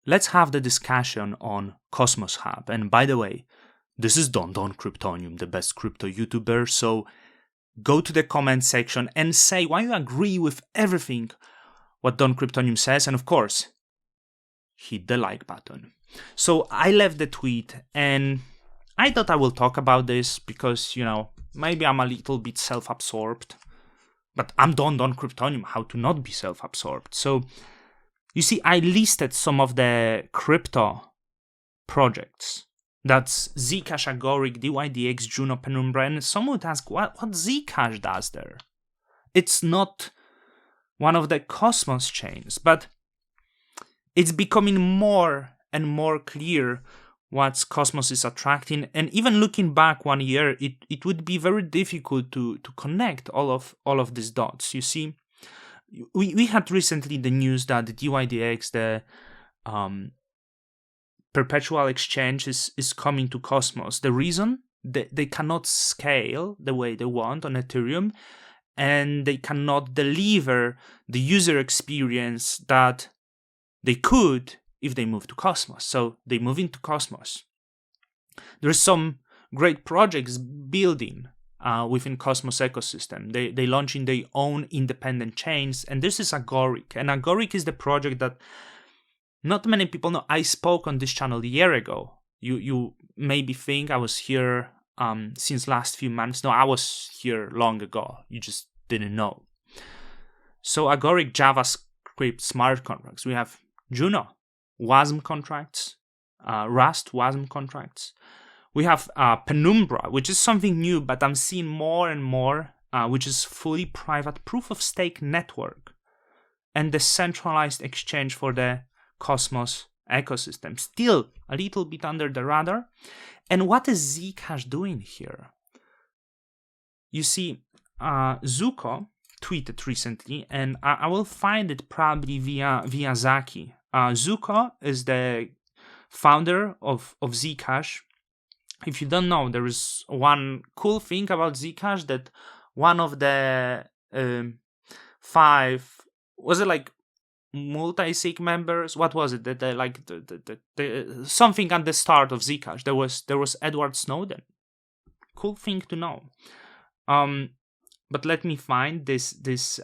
let's have the discussion on Cosmos Hub. And by the way, this is Don Kryptonium, the best crypto YouTuber, so go to the comment section and say why you agree with everything what Don Kryptonium says, and of course, hit the like button. So I left the tweet, and I thought I will talk about this because, maybe I'm a little bit self-absorbed, but I'm Don Kryptonium, how to not be self-absorbed. So, you see, I listed some of the crypto projects. That's Zcash, Agoric, DYDX, Juno, Penumbra, and some would ask what Zcash does there. It's not one of the Cosmos chains, but it's becoming more and more clear what Cosmos is attracting. And even looking back 1 year, it would be very difficult to connect all of these dots. You see, we had recently the news that the DYDX, the perpetual exchange, is coming to Cosmos. The reason? They cannot scale the way they want on Ethereum, and they cannot deliver the user experience that they could if they move to Cosmos. So they move into Cosmos. There's some great projects building within Cosmos ecosystem. They launching their own independent chains, and this is Agoric. And Agoric is the project that not many people know. I spoke on this channel a year ago. You maybe think I was here since last few months. No, I was here long ago. You just didn't know. So Agoric JavaScript smart contracts. We have Juno, WASM contracts, Rust WASM contracts. We have Penumbra, which is something new, but I'm seeing more and more, which is fully private proof-of-stake network and the centralized exchange for the Cosmos ecosystem. Still a little bit under the radar. And what is Zcash doing here? You see, Zuko tweeted recently, and I will find it probably via Zaki. Zuko is the founder of Zcash. If you don't know, there is one cool thing about Zcash, that one of the 5, was it like multi-sig members? What was it? The something at the start of Zcash. There was Edward Snowden. Cool thing to know. But let me find this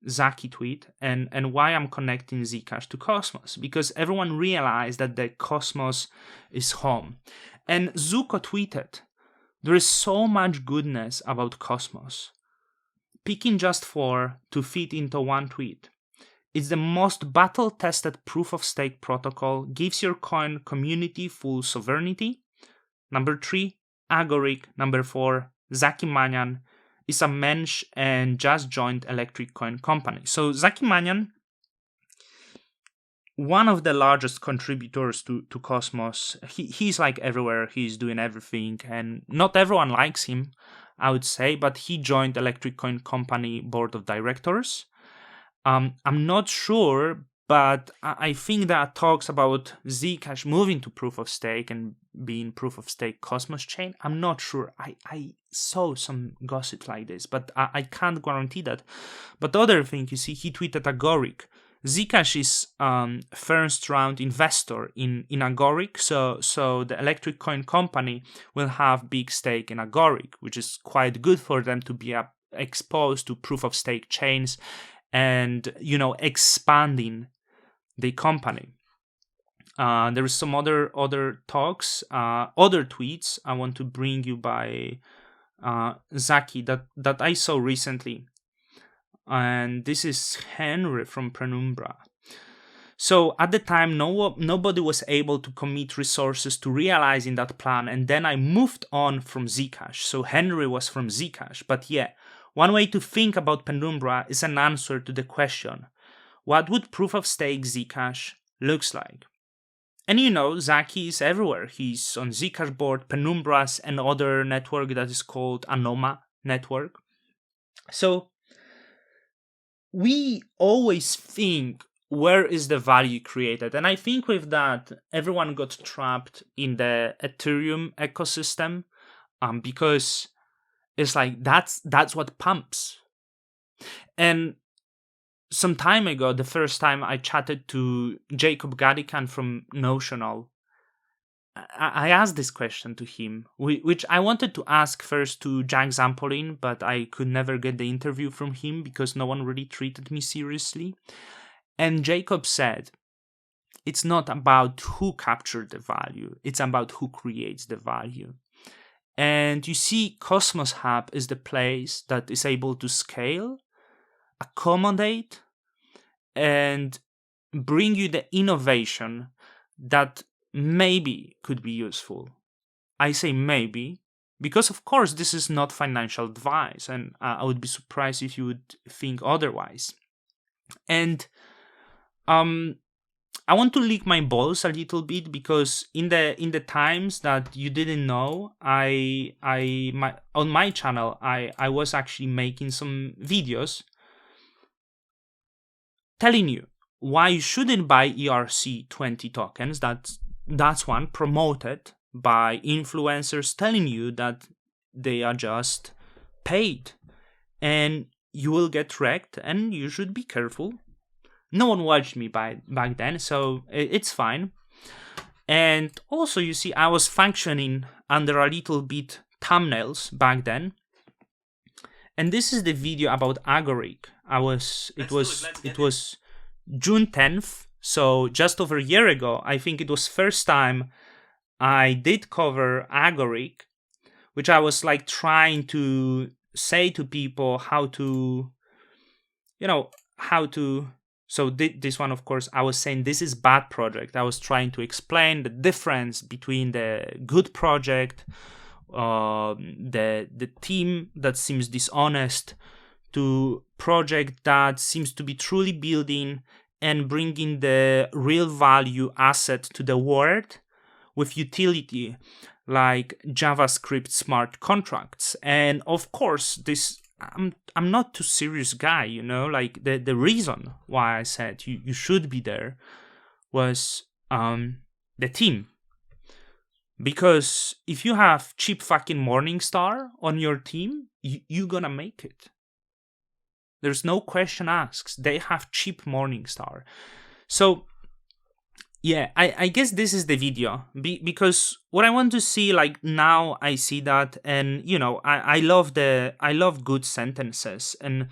Zaki tweet and why I'm connecting Zcash to Cosmos, because everyone realized that the Cosmos is home. And Zuko tweeted, there is so much goodness about Cosmos. Picking just 4 to fit into one tweet. It's the most battle-tested proof-of-stake protocol, gives your coin community full sovereignty. Number 3, Agoric. Number 4, Zaki Manyan is a mensch and just joined Electric Coin Company. So Zaki Manyan, one of the largest contributors to Cosmos, he's like everywhere, he's doing everything, and not everyone likes him, I would say, but he joined Electric Coin Company board of directors. I'm not sure, but I think there are talks about Zcash moving to proof of stake and being proof of stake Cosmos chain. I'm not sure. I saw some gossip like this, but I can't guarantee that. But the other thing, you see, he tweeted Agoric. Zcash is first round investor in Agoric, so the Electric Coin Company will have big stake in Agoric, which is quite good for them to be exposed to proof of stake chains and, expanding the company. There is some other talks, other tweets I want to bring you by Zaki that I saw recently. And this is Henry from Penumbra. So at the time, nobody was able to commit resources to realizing that plan, and then I moved on from Zcash. So Henry was from Zcash. But yeah, one way to think about Penumbra is an answer to the question, what would proof-of-stake Zcash looks like? And Zaki is everywhere. He's on Zcash board, Penumbra's another network that is called Anoma network. So we always think, where is the value created? And I think with that, everyone got trapped in the Ethereum ecosystem because it's like that's what pumps. And some time ago, the first time I chatted to Jacob Gadikan from Notional, I asked this question to him, which I wanted to ask first to Jack Zampolin, but I could never get the interview from him because no one really treated me seriously. And Jacob said, it's not about who captured the value, it's about who creates the value. And you see, Cosmos Hub is the place that is able to scale, accommodate, and bring you the innovation that maybe could be useful. I say maybe because, of course, this is not financial advice, and I would be surprised if you would think otherwise. And I want to lick my balls a little bit because in the times that you didn't know, on my channel I was actually making some videos telling you why you shouldn't buy ERC20 tokens. That's one, promoted by influencers telling you that they are just paid and you will get wrecked and you should be careful. No one watched me back then, so it's fine. And also, you see, I was functioning under a little bit thumbnails back then. And this is the video about Agoric. It was June 10th, so just over a year ago. I think it was first time I did cover Agoric, which I was like trying to say to people how to. So this one, of course, I was saying this is bad project. I was trying to explain the difference between the good project, the team that seems dishonest, to project that seems to be truly building and bringing the real value asset to the world with utility like JavaScript smart contracts. And of course, I'm not too serious guy, like the reason why I said you should be there was the team. Because if you have cheap fucking Morningstar on your team, you're gonna make it. There's no question asked. They have cheap Morningstar. So yeah, I guess this is the video because what I want to see, like now I see that, and I love good sentences, and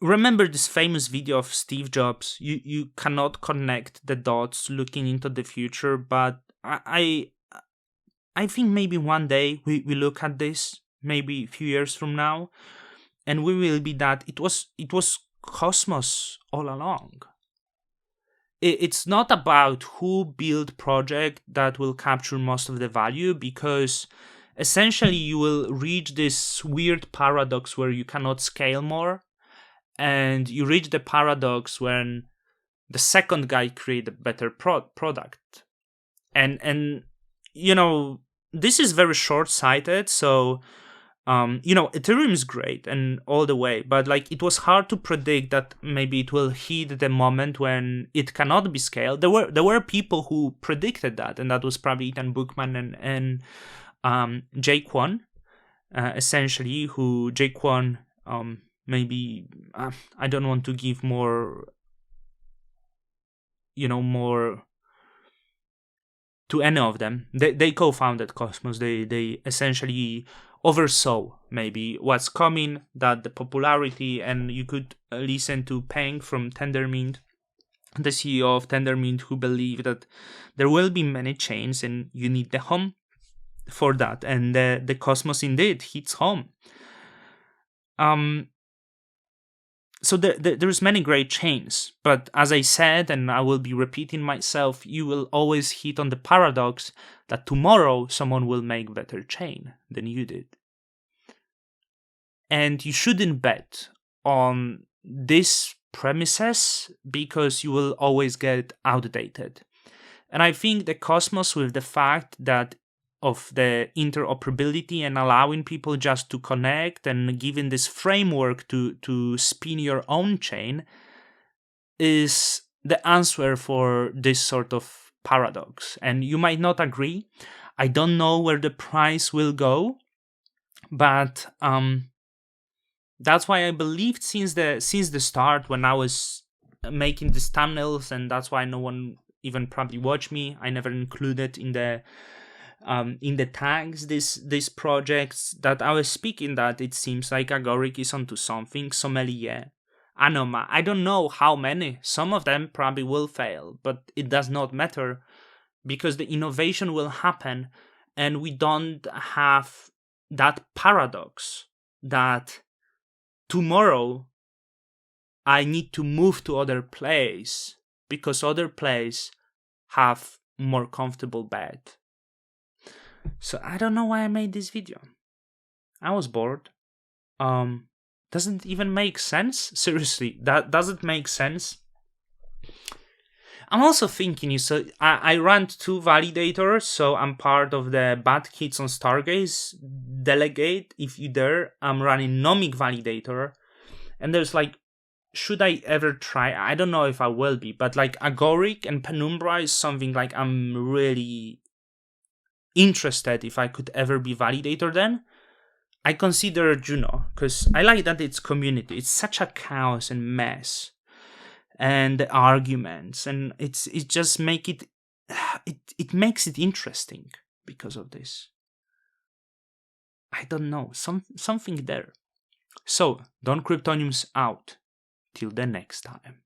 remember this famous video of Steve Jobs. You cannot connect the dots looking into the future, but I think maybe one day we look at this, maybe a few years from now, and we will be that it was Cosmos all along. It's not about who built project that will capture most of the value, because essentially you will reach this weird paradox where you cannot scale more, and you reach the paradox when the second guy create a better product, and this is very short-sighted. So Ethereum is great and all the way, but like it was hard to predict that maybe it will hit the moment when it cannot be scaled. There were people who predicted that, and that was probably Ethan Bookman and Jae Kwon, essentially. Who Jae Kwon, maybe I don't want to give more to any of them. They co-founded Cosmos. They essentially oversaw maybe what's coming, that the popularity, and you could listen to Peng from Tendermint, the CEO of Tendermint, who believed that there will be many chains and you need the home for that, and the Cosmos indeed hits home. So there's many great chains, but as I said, and I will be repeating myself, you will always hit on the paradox that tomorrow someone will make better chain than you did. And you shouldn't bet on these premises because you will always get outdated. And I think the Cosmos, with the fact that of the interoperability and allowing people just to connect and giving this framework to spin your own chain, is the answer for this sort of paradox. And you might not agree. I don't know where the price will go, but That's why I believed since the start when I was making these thumbnails, and that's why no one even probably watched me. I never included in the tags these projects that I was speaking, that it seems like Agoric is onto something. Sommelier, Anoma, I don't know how many. Some of them probably will fail, but it does not matter because the innovation will happen, and we don't have that paradox that tomorrow I need to move to other place because other place have more comfortable bed. So I don't know why I made this video. I was bored. Doesn't even make sense. Seriously, that doesn't make sense. I'm also thinking, so I run 2 validators, so I'm part of the Bad Kids on Stargaze delegate. If you dare, I'm running Nomic validator, and there's like, should I ever try? I don't know if I will be, but like Agoric and Penumbra is something like I'm really interested if I could ever be validator then. I consider Juno because I like that it's community. It's such a chaos and mess, and the arguments, and it just make it makes it interesting because of this. I don't know, something there. So Don Cryptoniums out till the next time.